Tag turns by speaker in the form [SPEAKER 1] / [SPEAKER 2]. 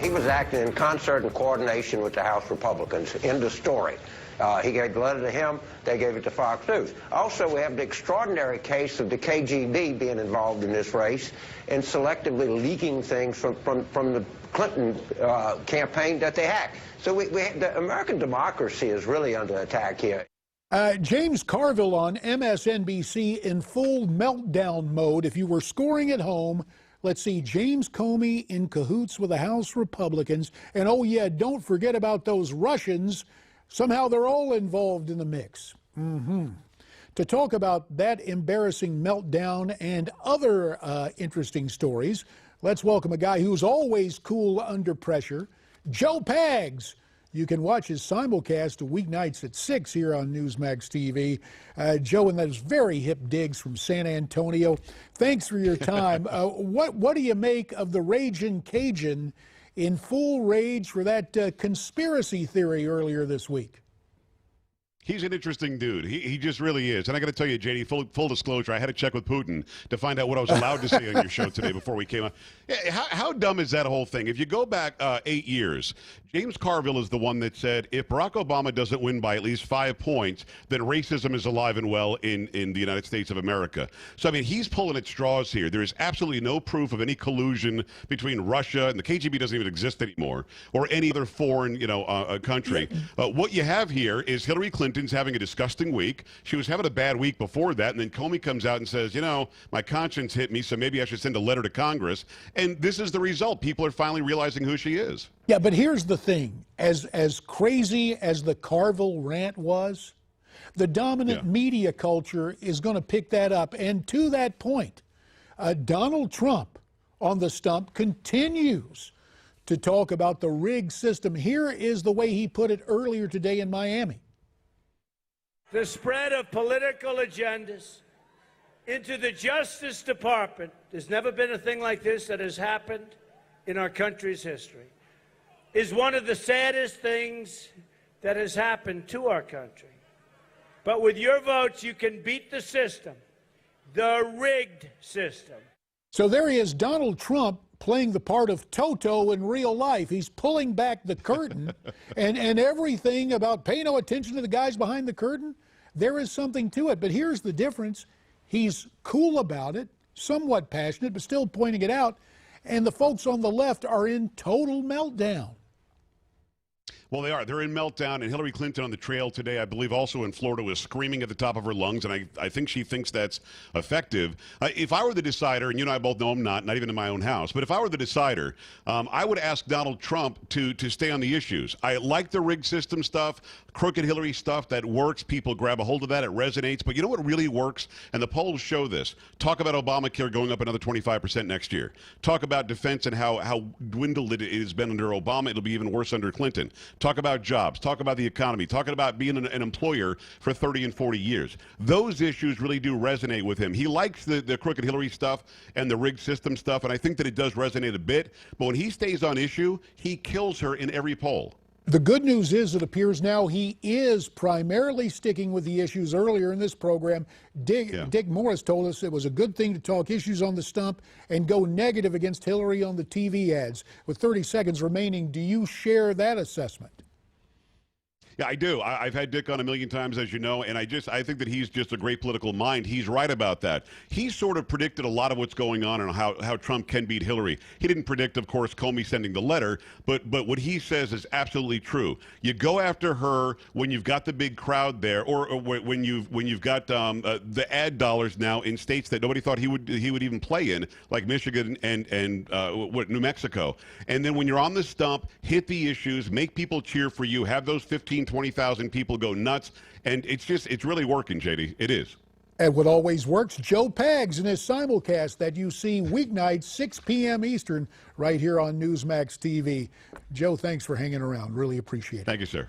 [SPEAKER 1] He was acting in concert and coordination with the House Republicans. End of story. He gave the letter to him. They gave it to Fox News. Also, we have the extraordinary case of the KGB being involved in this race and selectively leaking things from the Clinton campaign that they hacked. So the American democracy is really under attack here.
[SPEAKER 2] James Carville on MSNBC in full meltdown mode. If you were scoring at home, let's see, James Comey in cahoots with the House Republicans. And oh yeah, don't forget about those Russians. Somehow they're all involved in the mix. To talk about that embarrassing meltdown and other interesting stories, let's welcome a guy who's always cool under pressure, Joe Pags. You can watch his simulcast weeknights at 6 here on Newsmax TV. Joe, and those very hip digs from San Antonio. Thanks for your time. What do you make of the Ragin' Cajun in full rage for that conspiracy theory earlier this week?
[SPEAKER 3] He's an interesting dude. He just really is. And I got to tell you, JD, full disclosure, I had to check with Putin to find out what I was allowed to say on your show today before we came on. How dumb is that whole thing? If you go back 8 years, James Carville is the one that said if Barack Obama doesn't win by at least 5 points, then racism is alive and well in the United States of America. So, I mean, he's pulling at straws here. There is absolutely no proof of any collusion between Russia, and the KGB doesn't even exist anymore, or any other foreign, country. What you have here is Hillary Clinton's having a disgusting week. She was having a bad week before that, and then Comey comes out and says, my conscience hit me, so maybe I should send a letter to Congress. And this is the result. People are finally realizing who she is.
[SPEAKER 2] Yeah, but here's the thing. As crazy as the Carville rant was, the dominant media culture is going to pick that up. And to that point, Donald Trump on the stump continues to talk about the rigged system. Here is the way he put it earlier today in Miami.
[SPEAKER 4] The spread of political agendas into the Justice Department, there's never been a thing like this that has happened in our country's history, is one of the saddest things that has happened to our country. But with your votes, you can beat the system, the rigged system.
[SPEAKER 2] So there he is, Donald Trump, playing the part of Toto in real life. He's pulling back the curtain and everything about pay no attention to the guys behind the curtain. There is something to it. But here's the difference. He's cool about it, somewhat passionate, but still pointing it out. And the folks on the left are in total meltdown.
[SPEAKER 3] Well, they are. They're in meltdown, and Hillary Clinton on the trail today, I believe also in Florida, was screaming at the top of her lungs, and I think she thinks that's effective. If I were the decider, and you and I both know I'm not even in my own house, but if I were the decider, I would ask Donald Trump to stay on the issues. I like the rigged system stuff, crooked Hillary stuff. That works. People grab a hold of that. It resonates. But you know what really works? And the polls show this. Talk about Obamacare going up another 25% next year. Talk about defense and how dwindled it has been under Obama. It'll be even worse under Clinton. Talk about jobs. Talk about the economy. Talking about being an employer for 30 and 40 years. Those issues really do resonate with him. He likes the crooked Hillary stuff and the rigged system stuff, and I think that it does resonate a bit. But when he stays on issue, he kills her in every poll.
[SPEAKER 2] The good news is it appears now he is primarily sticking with the issues. Earlier in this program, Dick Morris told us it was a good thing to talk issues on the stump and go negative against Hillary on the TV ads. With 30 seconds remaining, do you share that assessment?
[SPEAKER 3] Yeah, I do. I've had Dick on a million times, as you know, and I think that he's just a great political mind. He's right about that. He sort of predicted a lot of what's going on and how Trump can beat Hillary. He didn't predict, of course, Comey sending the letter, but what he says is absolutely true. You go after her when you've got the big crowd there, or when you've got the ad dollars now in states that nobody thought he would even play in, like Michigan and New Mexico. And then when you're on the stump, hit the issues, make people cheer for you, have those 20,000 people go nuts, and it's really working, JD. It is.
[SPEAKER 2] And what always works, Joe Pags in his simulcast that you see weeknights, 6 p.m. Eastern, right here on Newsmax TV. Joe, thanks for hanging around. Really appreciate it.
[SPEAKER 3] Thank you, sir.